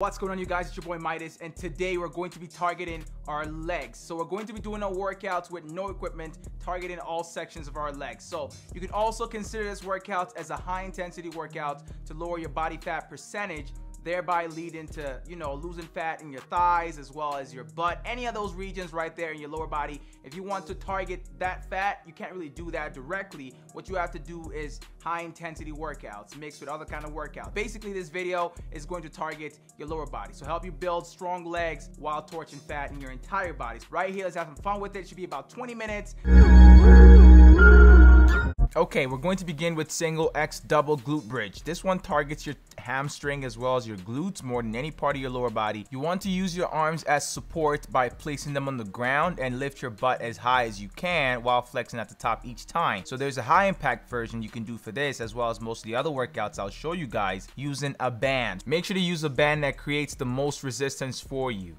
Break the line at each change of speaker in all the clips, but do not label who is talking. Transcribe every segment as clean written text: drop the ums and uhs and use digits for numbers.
What's going on, you guys? It's your boy Midas, and today we're going to be targeting our legs. So we're going to be doing our workouts with no equipment, targeting all sections of our legs. So you can also consider this workout as a high intensity workout to lower your body fat percentage, thereby leading to, losing fat in your thighs as well as your butt, any of those regions right there in your lower body. If you want to target that fat, you can't really do that directly. What you have to do is high intensity workouts mixed with other kind of workouts. Basically, this video is going to target your lower body, so help you build strong legs while torching fat in your entire body. So right here, let's have some fun with it. It should be about 20 minutes. Okay, we're going to begin with single X double glute bridge. This one targets your hamstring as well as your glutes more than any part of your lower body. You want to use your arms as support by placing them on the ground and lift your butt as high as you can while flexing at the top each time. So there's a high impact version you can do for this, as well as most of the other workouts I'll show you guys using a band. Make sure to use a band that creates the most resistance for you.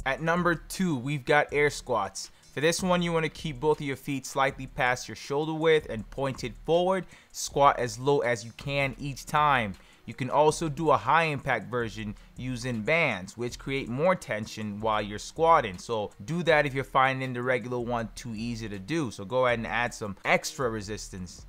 At number 2, we've got air squats. For this one, you want to keep both of your feet slightly past your shoulder width and pointed forward. Squat as low as you can each time. You can also do a high impact version using bands, which create more tension while you're squatting. So do that if you're finding the regular one too easy to do. So go ahead and add some extra resistance.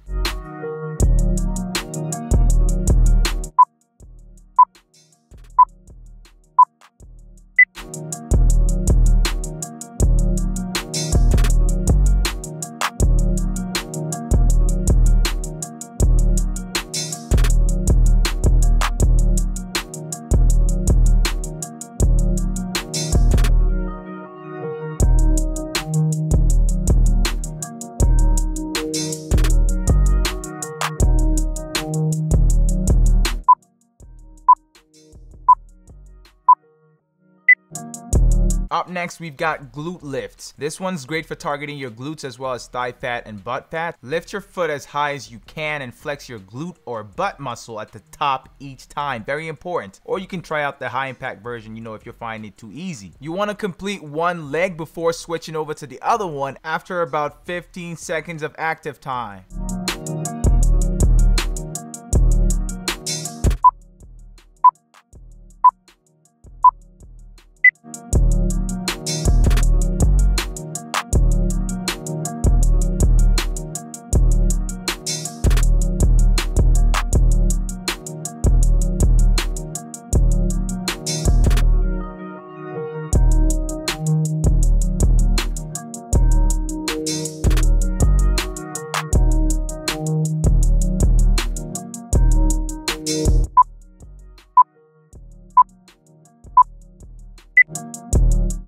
Up next, we've got glute lifts. This one's great for targeting your glutes as well as thigh fat and butt fat. Lift your foot as high as you can and flex your glute or butt muscle at the top each time. Very important. Or you can try out the high impact version, if you're finding it too easy. You want to complete one leg before switching over to the other one after about 15 seconds of active time.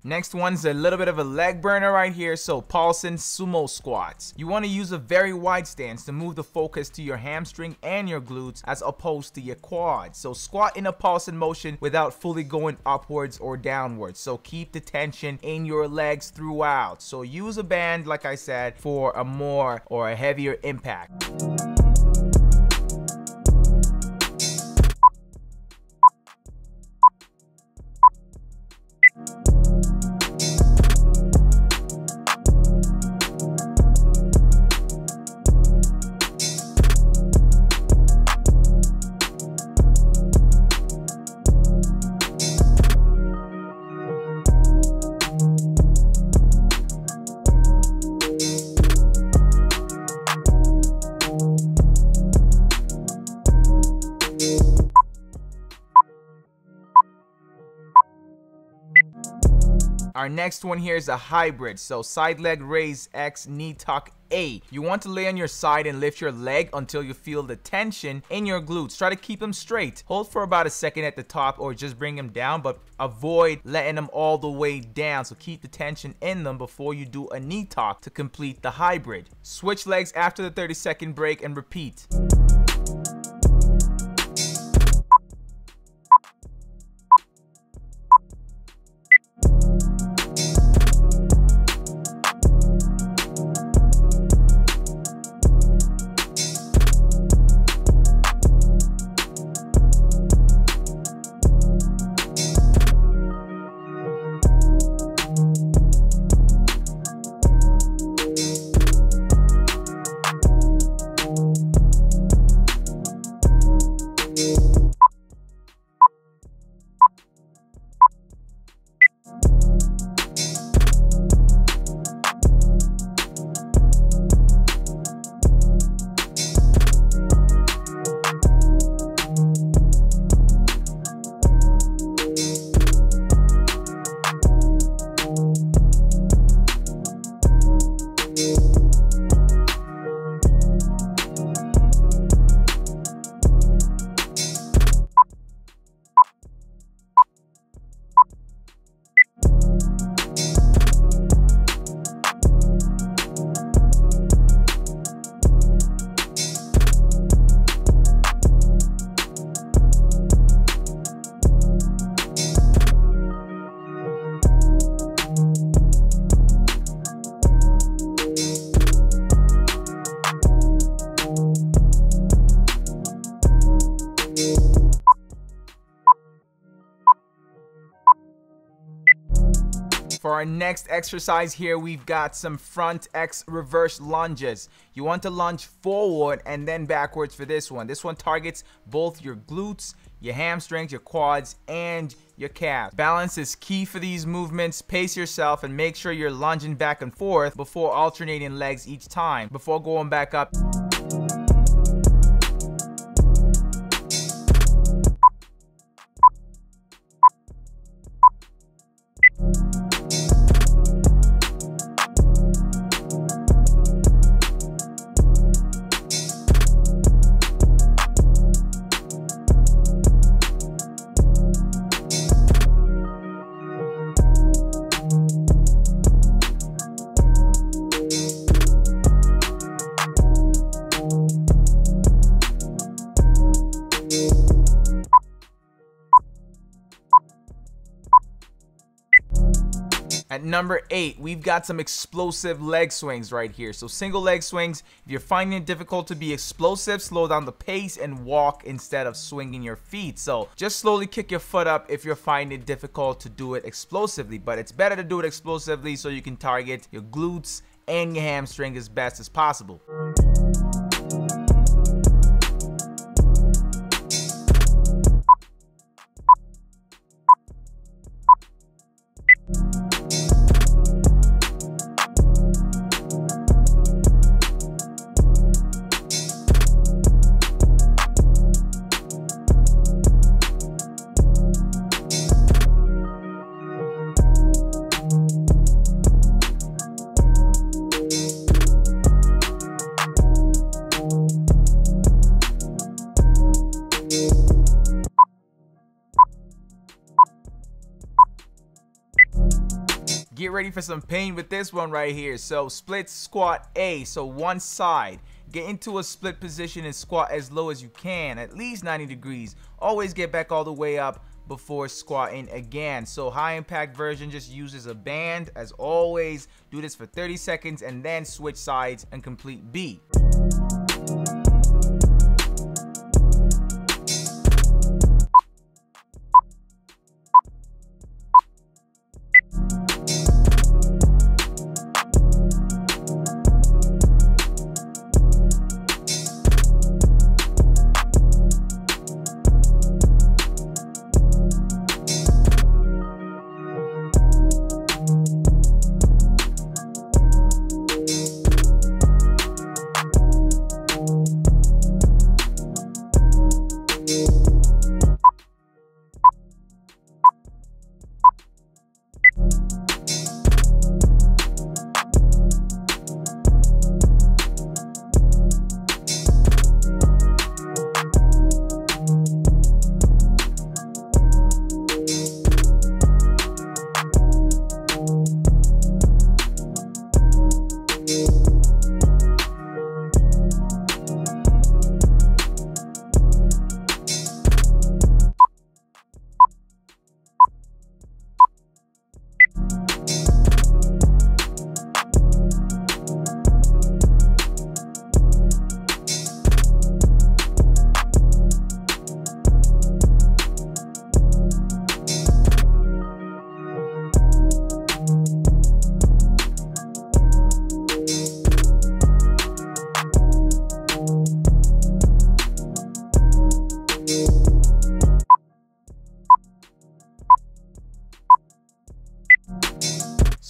Next one's a little bit of a leg burner right here, so pulsing sumo squats. You want to use a very wide stance to move the focus to your hamstring and your glutes as opposed to your quads. So squat in a pulsing motion without fully going upwards or downwards. So keep the tension in your legs throughout. So use a band, like I said, for a more or a heavier impact. Our next one here is a hybrid. So side leg raise X knee tuck A. You want to lay on your side and lift your leg until you feel the tension in your glutes. Try to keep them straight. Hold for about a second at the top or just bring them down, but avoid letting them all the way down. So keep the tension in them before you do a knee tuck to complete the hybrid. Switch legs after the 30-second break and repeat. For our next exercise here, we've got some front X reverse lunges. You want to lunge forward and then backwards for this one. This one targets both your glutes, your hamstrings, your quads, and your calves. Balance is key for these movements. Pace yourself and make sure you're lunging back and forth before alternating legs each time, before going back up. At number 8, we've got some explosive leg swings right here. So single leg swings. If you're finding it difficult to be explosive, slow down the pace and walk instead of swinging your feet. So just slowly kick your foot up if you're finding it difficult to do it explosively. But it's better to do it explosively so you can target your glutes and your hamstring as best as possible. Get ready for some pain with this one right here. So split squat A, so one side. Get into a split position and squat as low as you can, at least 90 degrees. Always get back all the way up before squatting again. So high impact version just uses a band. As always, do this for 30 seconds and then switch sides and complete B.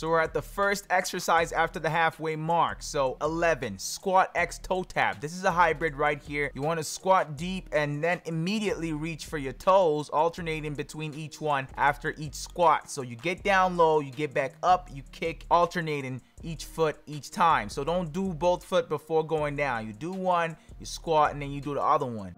So we're at the first exercise after the halfway mark. So 11, squat X toe tap. This is a hybrid right here. You want to squat deep and then immediately reach for your toes, alternating between each one after each squat. So you get down low, you get back up, you kick, alternating each foot each time. So don't do both foot before going down. You do one, you squat, and then you do the other one.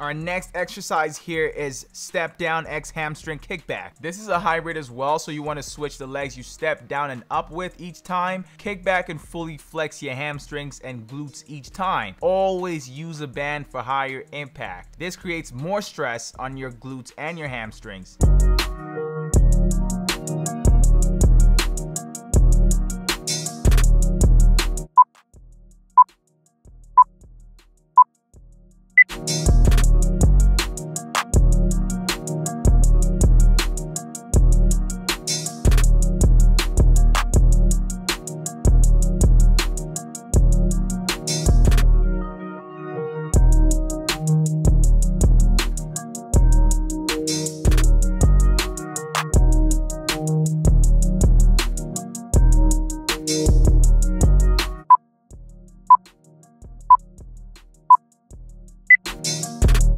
Our next exercise here is step down X hamstring kickback. This is a hybrid as well, so you want to switch the legs you step down and up with each time. Kick back and fully flex your hamstrings and glutes each time. Always use a band for higher impact. This creates more stress on your glutes and your hamstrings.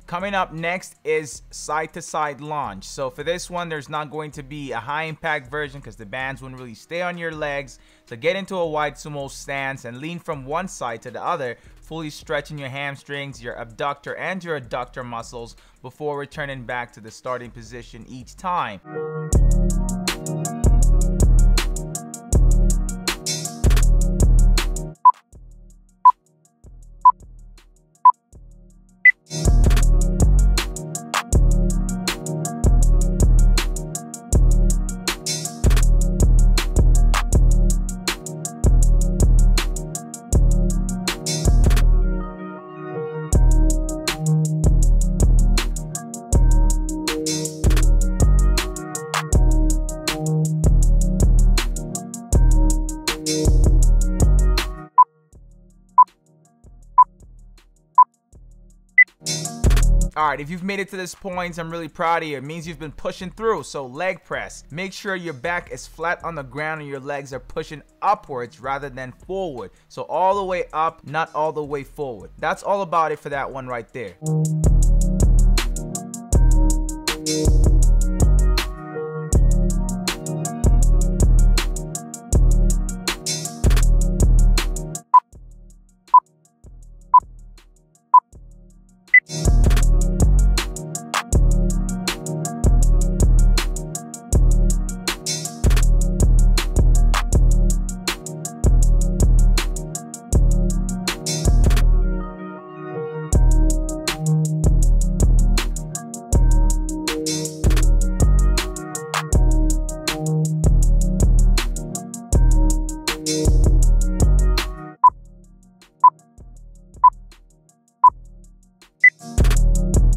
Coming up next is side to side lunge. So for this one, there's not going to be a high impact version because the bands wouldn't really stay on your legs. So get into a wide sumo stance and lean from one side to the other, fully stretching your hamstrings, your abductor and your adductor muscles before returning back to the starting position each time. Alright, if you've made it to this point, I'm really proud of you. It means you've been pushing through. So leg press. Make sure your back is flat on the ground and your legs are pushing upwards rather than forward. So all the way up, not all the way forward. That's all about it for that one right there.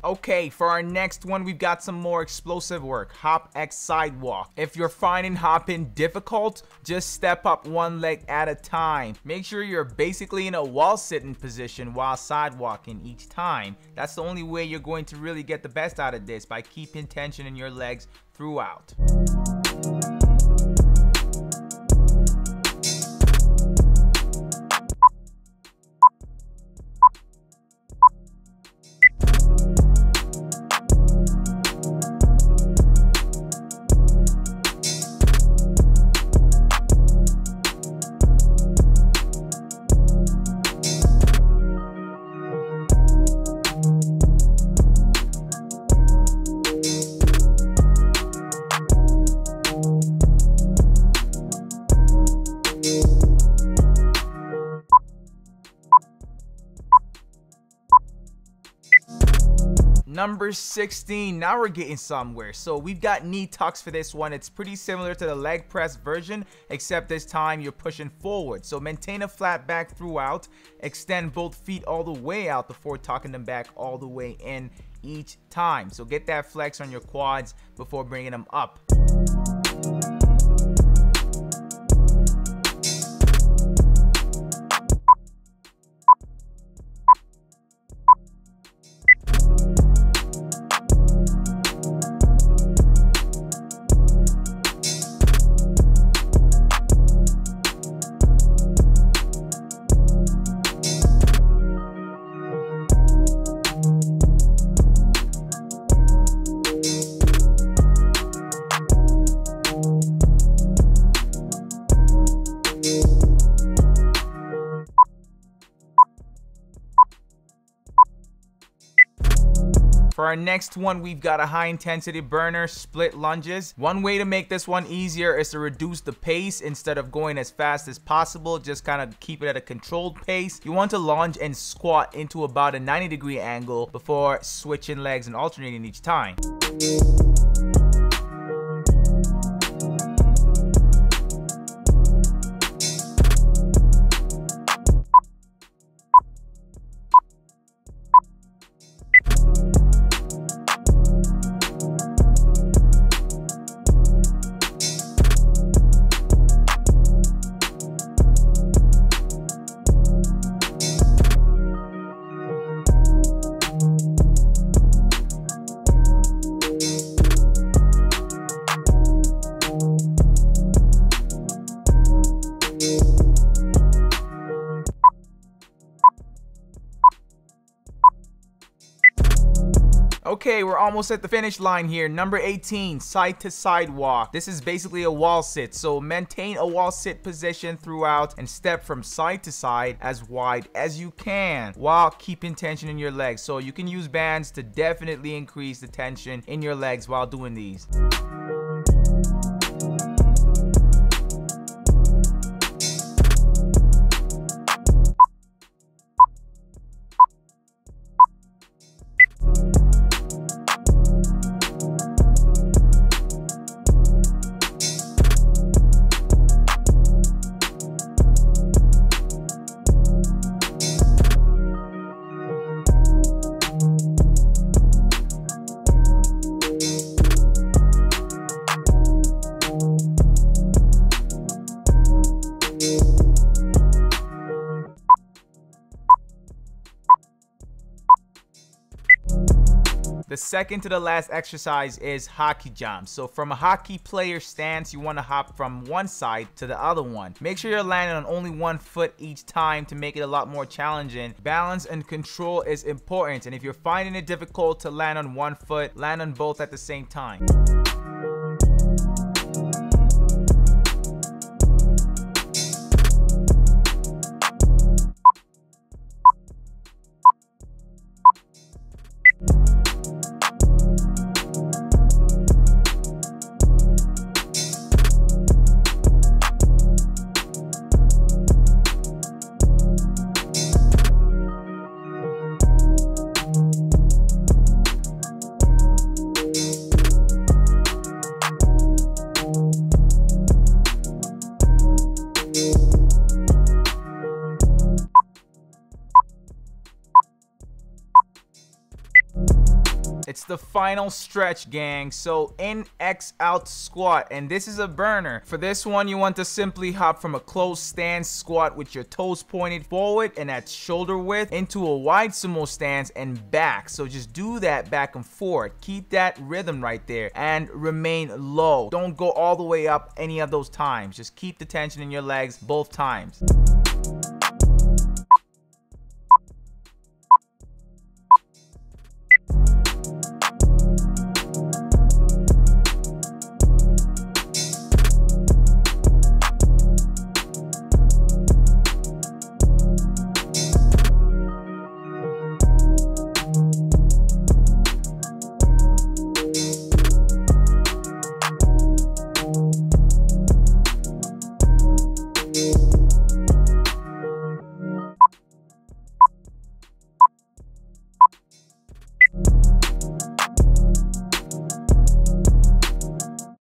Okay, for our next one, we've got some more explosive work. Hop X sidewalk. If you're finding hopping difficult, just step up one leg at a time. Make sure you're basically in a wall sitting position while sidewalking each time. That's the only way you're going to really get the best out of this, by keeping tension in your legs throughout. Number 16, now we're getting somewhere. So we've got knee tucks for this one. It's pretty similar to the leg press version, except this time you're pushing forward. So maintain a flat back throughout. Extend both feet all the way out before tucking them back all the way in each time. So get that flex on your quads before bringing them up. For our next one, we've got a high intensity burner, split lunges. One way to make this one easier is to reduce the pace. Instead of going as fast as possible, just kind of keep it at a controlled pace. You want to lunge and squat into about a 90-degree angle before switching legs and alternating each time. Okay, we're almost at the finish line here. Number 18, side to side walk. This is basically a wall sit, so maintain a wall sit position throughout and step from side to side as wide as you can while keeping tension in your legs. So you can use bands to definitely increase the tension in your legs while doing these. The second to the last exercise is hockey jump. So from a hockey player stance, you want to hop from one side to the other one. Make sure you're landing on only one foot each time to make it a lot more challenging. Balance and control is important, and if you're finding it difficult to land on one foot, land on both at the same time. It's the final stretch, gang. So in, X, out, squat, and this is a burner. For this one, you want to simply hop from a closed stance squat with your toes pointed forward and at shoulder width into a wide sumo stance and back. So just do that back and forth. Keep that rhythm right there and remain low. Don't go all the way up any of those times. Just keep the tension in your legs both times.